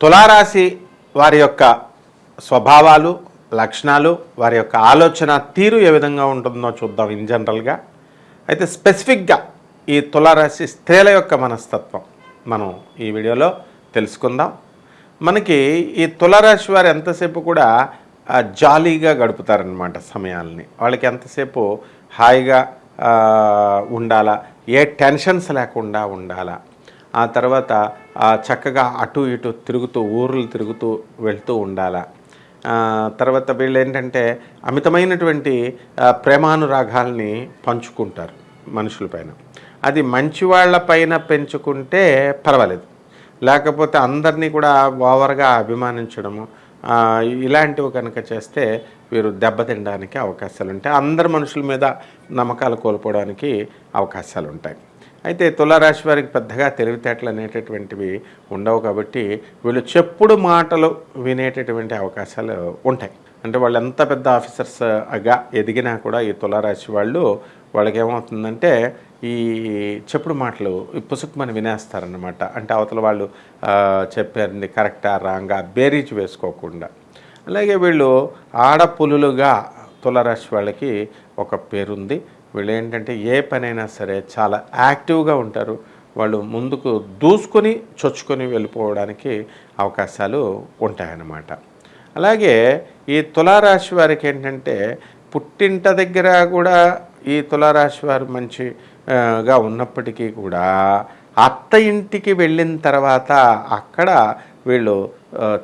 తులారాశి వారి యొక్క స్వభావాలు, లక్షణాలు, వారి యొక్క ఆలోచన తీరు ఏ విధంగా ఉంటుందో చూద్దాం ఇన్ జనరల్గా. అయితే స్పెసిఫిక్గా ఈ తులారాశి స్త్రీల యొక్క మనస్తత్వం మనం ఈ వీడియోలో తెలుసుకుందాం. మనకి ఈ తులారాశి వారు ఎంతసేపు కూడా జాలీగా గడుపుతారనమాట సమయాల్ని. వాళ్ళకి ఎంతసేపు హాయిగా ఉండాలా, ఏ టెన్షన్స్ లేకుండా ఉండాలా, ఆ తర్వాత చక్కగా అటు ఇటు తిరుగుతూ ఊర్లు తిరుగుతూ వెళ్తూ ఉండాలా. తర్వాత వీళ్ళు ఏంటంటే అమితమైనటువంటి ప్రేమానురాగాల్ని పంచుకుంటారు మనుషులపైన. అది మంచి వాళ్ళ పైన పెంచుకుంటే పర్వాలేదు, లేకపోతే అందరినీ కూడా ఓవర్గా అభిమానించడము ఇలాంటివి కనుక చేస్తే వీరు దెబ్బతినడానికి అవకాశాలు ఉంటాయి. అందరు మనుషుల మీద నమ్మకాలు కోల్పోవడానికి అవకాశాలు ఉంటాయి. అయితే తులారాశి వారికి పెద్దగా తెలివితేటలు అనేటటువంటివి ఉండవు కాబట్టి వీళ్ళు మాటలు వినేటటువంటి అవకాశాలు ఉంటాయి. అంటే వాళ్ళు ఎంత పెద్ద ఆఫీసర్స్గా ఎదిగినా కూడా ఈ తులారాశి వాళ్ళకి ఏమవుతుందంటే ఈ చెప్పుడు మాటలు పుసుకుమని వినేస్తారనమాట. అంటే అవతల వాళ్ళు చెప్పారండి కరెక్టా రాంగా బేరీజ్ వేసుకోకుండా. అలాగే వీళ్ళు ఆడపులులుగా తులారాశి వాళ్ళకి ఒక పేరుంది. వీళ్ళు ఏంటంటే ఏ పనైనా సరే చాలా యాక్టివ్గా ఉంటారు. వాళ్ళు ముందుకు దూసుకొని చొచ్చుకొని వెళ్ళిపోవడానికి అవకాశాలు ఉంటాయన్నమాట. అలాగే ఈ తులారాశి వారికి ఏంటంటే పుట్టింట దగ్గర కూడా ఈ తులారాశి వారు మంచిగా ఉన్నప్పటికీ కూడా అత్త ఇంటికి వెళ్ళిన తర్వాత అక్కడ వీళ్ళు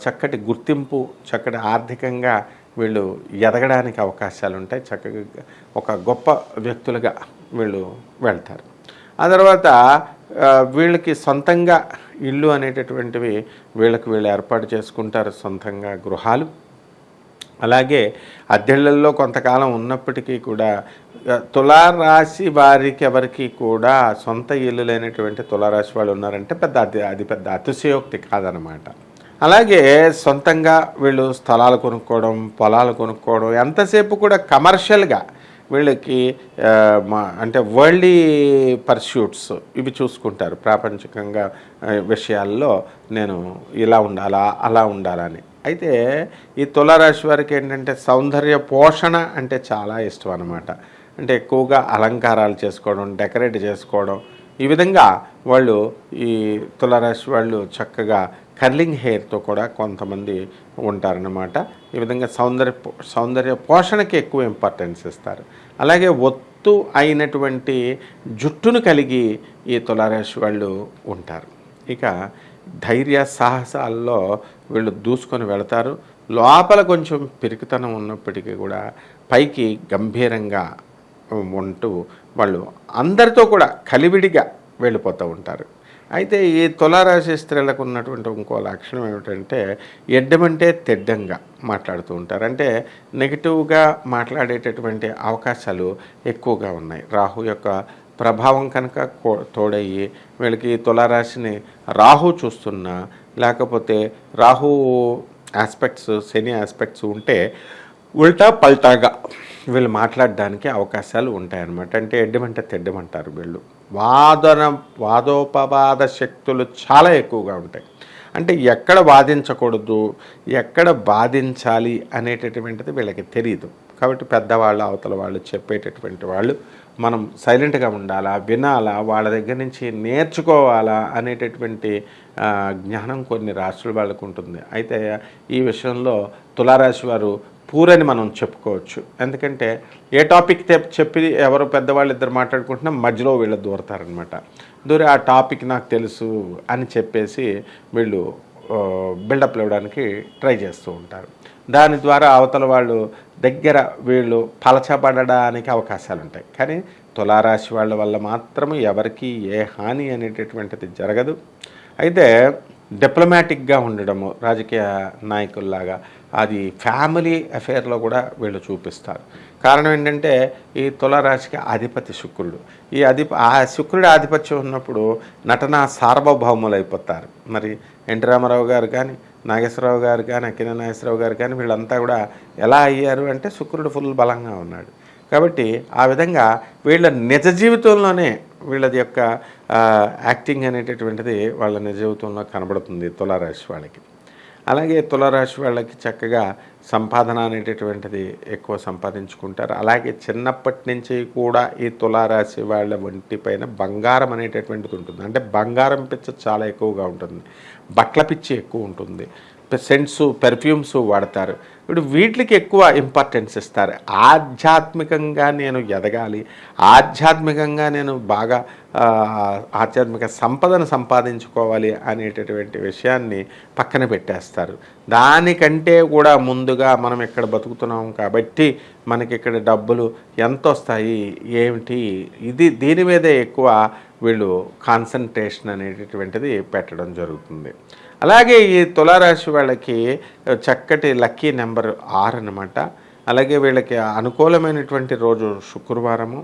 చక్కటి గుర్తింపు, చక్కటి ఆర్థికంగా వీళ్ళు ఎదగడానికి అవకాశాలు ఉంటాయి. చక్కగా ఒక గొప్ప వ్యక్తులుగా వీళ్ళు వెళ్తారు. ఆ తర్వాత వీళ్ళకి సొంతంగా ఇల్లు అనేటటువంటివి వీళ్ళు ఏర్పాటు చేసుకుంటారు, సొంతంగా గృహాలు. అలాగే అద్దెళ్లలో కొంతకాలం ఉన్నప్పటికీ కూడా తులారాశి వారికి ఎవరికి కూడా సొంత ఇల్లు లేనటువంటి తులారాశి వాళ్ళు ఉన్నారంటే అది పెద్ద అతిశయోక్తి కాదనమాట. అలాగే సొంతంగా వీళ్ళు స్థలాలు కొనుక్కోవడం, పొలాలు కొనుక్కోవడం, ఎంతసేపు కూడా కమర్షియల్గా వీళ్ళకి అంటే వరల్డ్లీ పర్స్యూట్స్ ఇవి చూసుకుంటారు. ప్రాపంచికంగా విషయాల్లో నేను ఇలా ఉండాలా అలా ఉండాలని. అయితే ఈ తులారాశి వారికి ఏంటంటే సౌందర్య పోషణ అంటే చాలా ఇష్టం అన్నమాట. అంటే ఎక్కువగా అలంకారాలు చేసుకోవడం, డెకరేట్ చేసుకోవడం, ఈ విధంగా వాళ్ళు ఈ తులారాశి వాళ్ళు చక్కగా కర్లింగ్ హెయిర్తో కూడా కొంతమంది ఉంటారన్నమాట. ఈ విధంగా సౌందర్య పోషణకి ఎక్కువ ఇంపార్టెన్స్ ఇస్తారు. అలాగే ఒత్తు అయినటువంటి జుట్టును కలిగి ఈ తులారాశి వాళ్ళు ఉంటారు. ఇక ధైర్య సాహసాల్లో వీళ్ళు దూసుకొని వెళతారు. లోపల కొంచెం పిరికితనం ఉన్నప్పటికీ కూడా పైకి గంభీరంగా ఉంటూ వాళ్ళు అందరితో కూడా కలివిడిగా వెళ్ళిపోతూ ఉంటారు. అయితే ఈ తులారాశి స్త్రీలకు ఉన్నటువంటి ఇంకో లక్షణం ఏమిటంటే ఎడ్డమంటే తెడ్డంగా మాట్లాడుతూ ఉంటారు. అంటే నెగిటివ్గా మాట్లాడేటటువంటి అవకాశాలు ఎక్కువగా ఉన్నాయి. రాహు యొక్క ప్రభావం కనుక తోడయ్యి వీళ్ళకి తులారాశిని రాహు చూస్తున్నా, లేకపోతే రాహు ఆస్పెక్ట్స్, శని ఆస్పెక్ట్స్ ఉంటే ఉల్టా పల్టాగా వీళ్ళు మాట్లాడడానికి అవకాశాలు ఉంటాయన్నమాట. అంటే ఎడ్డమంటే తెడ్డమంటారు వీళ్ళు. వాదోపవాద శక్తులు చాలా ఎక్కువగా ఉంటాయి. అంటే ఎక్కడ వాదించకూడదు, ఎక్కడ బాధించాలి అనేటటువంటిది వీళ్ళకి తెలియదు. కాబట్టి పెద్దవాళ్ళు, అవతల వాళ్ళు చెప్పేటటువంటి వాళ్ళు మనం సైలెంట్గా ఉండాలా, వినాలా, వాళ్ళ దగ్గర నుంచి నేర్చుకోవాలా అనేటటువంటి జ్ఞానం కొన్ని రాశుల వాళ్ళకు ఉంటుంది. అయితే ఈ విషయంలో తులారాశి వారు పూరని మనం చెప్పుకోవచ్చు. ఎందుకంటే ఏ టాపిక్ చెప్పి ఎవరు పెద్దవాళ్ళు ఇద్దరు మాట్లాడుకుంటున్నా మధ్యలో వీళ్ళు దూరతారనమాట. దూరి ఆ టాపిక్ నాకు తెలుసు అని చెప్పేసి వీళ్ళు బిల్డప్ ఇవ్వడానికి ట్రై చేస్తూ ఉంటారు. దాని ద్వారా అవతల వాళ్ళు దగ్గర వీళ్ళు పలచబడడానికి అవకాశాలు ఉంటాయి. కానీ తులారాశి వాళ్ళ వల్ల మాత్రమే ఎవరికి ఏ హాని అనేటటువంటిది జరగదు. అయితే డిప్లొమాటిక్గా ఉండడము, రాజకీయ నాయకుల్లాగా, అది ఫ్యామిలీ అఫేర్లో కూడా వీళ్ళు చూపిస్తారు. కారణం ఏంటంటే ఈ తులారాశికి అధిపతి శుక్రుడు. ఆ శుక్రుడి ఆధిపత్యం ఉన్నప్పుడు నటన సార్వభౌములు అయిపోతారు. మరి ఎన్టీ రామారావు గారు కానీ, నాగేశ్వరరావు గారు కానీ, అక్కినేని నాగేశ్వరరావు గారు కానీ వీళ్ళంతా కూడా ఎలా అయ్యారు అంటే శుక్రుడు ఫుల్ బలంగా ఉన్నాడు. కాబట్టి ఆ విధంగా వీళ్ళ నిజ జీవితంలోనే వీళ్ళది యొక్క యాక్టింగ్ అనేటటువంటిది వాళ్ళ నిజ జీవితంలో కనబడుతుంది తులారాశి వాళ్ళకి. అలాగే తులారాశి వాళ్ళకి చక్కగా సంపాదన అనేటటువంటిది ఎక్కువ సంపాదించుకుంటారు. అలాగే చిన్నప్పటి నుంచి కూడా ఈ తులారాశి వాళ్ళ ఒంటి పైన బంగారం అనేటటువంటిది ఉంటుంది. అంటే బంగారం పిచ్చ చాలా ఎక్కువగా ఉంటుంది, బట్టల పిచ్చి ఎక్కువ ఉంటుంది, సెంట్స్ పెర్ఫ్యూమ్స్ వాడతారు. ఇప్పుడు వీటికి ఎక్కువ ఇంపార్టెన్స్ ఇస్తారు. ఆధ్యాత్మికంగా నేను ఎదగాలి, ఆధ్యాత్మికంగా నేను బాగా ఆధ్యాత్మిక సంపదను సంపాదించుకోవాలి అనేటటువంటి విషయాన్ని పక్కన పెట్టేస్తారు. దానికంటే కూడా ముందుగా మనం ఇక్కడ బతుకుతున్నాం కాబట్టి మనకి ఇక్కడ డబ్బులు ఎంత వస్తాయి ఏమిటి, దీని మీదే ఎక్కువ వీళ్ళు కాన్సన్ట్రేషన్ అనేటటువంటిది పెట్టడం జరుగుతుంది. అలాగే ఈ తులారాశి వాళ్ళకి చక్కటి లక్కీ నెంబర్ 6 అన్నమాట. అలాగే వీళ్ళకి అనుకూలమైనటువంటి రోజు శుక్రవారము.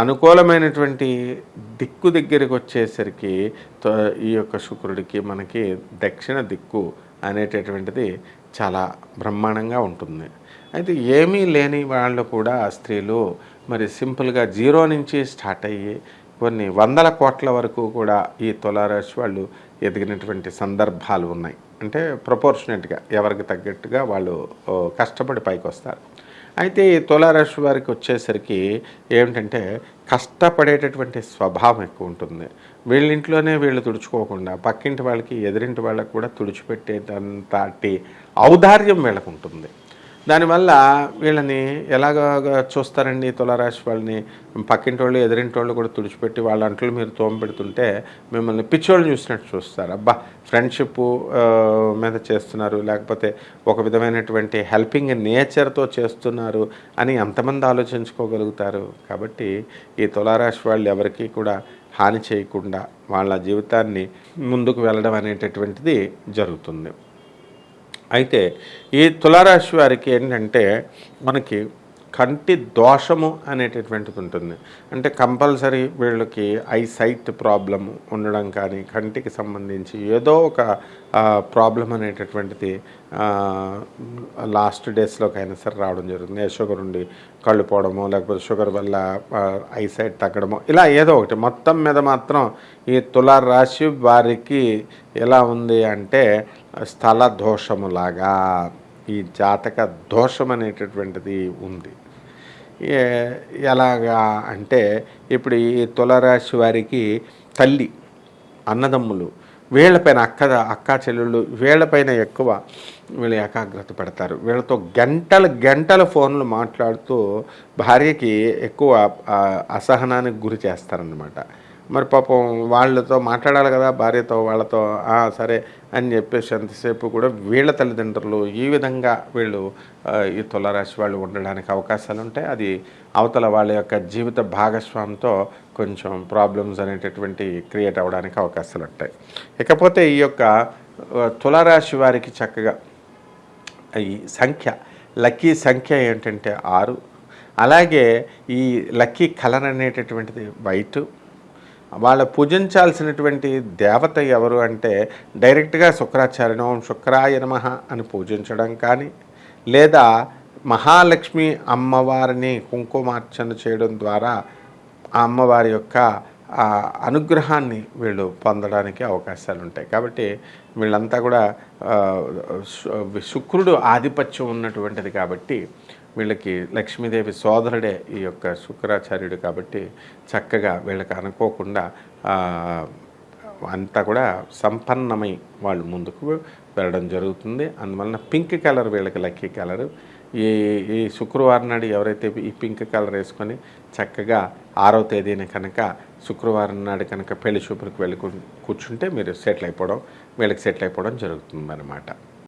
అనుకూలమైనటువంటి దిక్కు దగ్గరికి వచ్చేసరికి ఈ యొక్క శుక్రుడికి మనకి దక్షిణ దిక్కు అనేటటువంటిది చాలా బ్రహ్మాండంగా ఉంటుంది. అయితే ఏమీ లేని వాళ్ళు కూడా స్త్రీలు మరి సింపుల్గా 0 నుంచి స్టార్ట్ అయ్యి కొన్ని 100 కోట్ల వరకు కూడా ఈ తులారాశి వాళ్ళు ఎదిగినటువంటి సందర్భాలు ఉన్నాయి. అంటే ప్రపోర్షనేట్గా ఎవరికి తగ్గట్టుగా వాళ్ళు కష్టపడి పైకి వస్తారు. అయితే ఈ తులారాశి వారికి వచ్చేసరికి ఏమిటంటే కష్టపడేటటువంటి స్వభావం ఎక్కువ ఉంటుంది. వీళ్ళింట్లోనే వీళ్ళు తుడుచుకోకుండా పక్కింటి వాళ్ళకి ఎదురింటి వాళ్ళకి కూడా తుడిచిపెట్టేటంతటి ఔదార్యం వీళ్ళకు ఉంటుంది. దానివల్ల వీళ్ళని ఎలాగ చూస్తారండి తులారాశి వాళ్ళని, పక్కింటి వాళ్ళు ఎదురింటి వాళ్ళు కూడా తుడిచిపెట్టి వాళ్ళ అంట్లు మీరు తోమపెడుతుంటే మిమ్మల్ని పిచ్చోళ్ళు చూసినట్టు చూస్తారు. అబ్బా ఫ్రెండ్షిప్ మీద చేస్తున్నారు, లేకపోతే ఒక విధమైనటువంటి హెల్పింగ్ నేచర్తో చేస్తున్నారు అని ఎంతమంది ఆలోచించుకోగలుగుతారు. కాబట్టి ఈ తులారాశి వాళ్ళు ఎవరికి కూడా హాని చేయకుండా వాళ్ళ జీవితాన్ని ముందుకు వెళ్ళడం అనేటటువంటిది జరుగుతుంది. అయితే ఈ తులారాశి వారికి ఏంటంటే మనకి కంటి దోషము అనేటటువంటిది ఉంటుంది. అంటే కంపల్సరీ వీళ్ళకి ఐసైట్ ప్రాబ్లం ఉండడం కానీ, కంటికి సంబంధించి ఏదో ఒక ప్రాబ్లం అనేటటువంటిది లాస్ట్ డేస్లోకైనా సరే రావడం జరుగుతుంది. షుగర్ ఉండి కళ్ళు పోవడమో, లేకపోతే షుగర్ వల్ల ఐసైట్ తగ్గడమో, ఇలా ఏదో ఒకటి. మొత్తం మీద మాత్రం ఈ తులారాశి వారికి ఎలా ఉంది అంటే స్థల దోషములాగా ఈ జాతక దోషం అనేటటువంటిది ఉంది. ఎలాగా అంటే ఇప్పుడు ఈ తులారాశి వారికి తల్లి, అన్నదమ్ములు, వీళ్ళపైన అక్క చెల్లెళ్ళు వీళ్ళపైన ఎక్కువ వీళ్ళు ఏకాగ్రత పెడతారు. వీళ్ళతో గంటలు ఫోన్లు మాట్లాడుతూ భార్యకి ఎక్కువ అసహనానికి గురి చేస్తారనమాట. మరి పాపం వాళ్ళతో మాట్లాడాలి కదా భార్యతో, వాళ్ళతో సరే అని చెప్పేసి ఎంతసేపు కూడా వీళ్ళ తల్లిదండ్రులు ఈ విధంగా వీళ్ళు ఈ తులారాశి వాళ్ళు ఉండడానికి అవకాశాలు ఉంటాయి. అది అవతల వాళ్ళ యొక్క జీవిత భాగస్వామితో కొంచెం ప్రాబ్లమ్స్ అనేటటువంటి క్రియేట్ అవ్వడానికి అవకాశాలు ఉంటాయి. ఇకపోతే ఈ యొక్క తులారాశి వారికి చక్కగా ఈ సంఖ్య, లక్కీ సంఖ్య ఏంటంటే 6. అలాగే ఈ లక్కీ కలర్ అనేటటువంటిది వైట్. వాళ్ళ పూజించాల్సినటువంటి దేవత ఎవరు అంటే డైరెక్ట్గా శుక్రాచార్యం, ఓం శుక్రాయ నమః అని పూజించడం కానీ, లేదా మహాలక్ష్మి అమ్మవారిని కుంకుమార్చన చేయడం ద్వారా ఆ అమ్మవారి యొక్క అనుగ్రహాన్ని వీళ్ళు పొందడానికి అవకాశాలు ఉంటాయి. కాబట్టి వీళ్ళంతా కూడా శుక్రుడు ఆధిపత్యం ఉన్నటువంటిది కాబట్టి వీళ్ళకి లక్ష్మీదేవి సోదరుడే ఈ యొక్క శుక్రాచార్యుడు. కాబట్టి చక్కగా వీళ్ళకి అనుకోకుండా అంతా కూడా సంపన్నమై వాళ్ళు ముందుకు వెళ్ళడం జరుగుతుంది. అందువలన పింక్ కలర్ వీళ్ళకి లక్కీ కలరు. ఈ శుక్రవారం నాడు ఎవరైతే ఈ పింక్ కలర్ వేసుకొని చక్కగా 6వ తేదీన కనుక శుక్రవారం నాడు కనుక పెళ్లి చూపులకు వెళ్ళి కూర్చుంటే మీరు వీళ్ళకి సెటిల్ అయిపోవడం జరుగుతుంది అన్నమాట.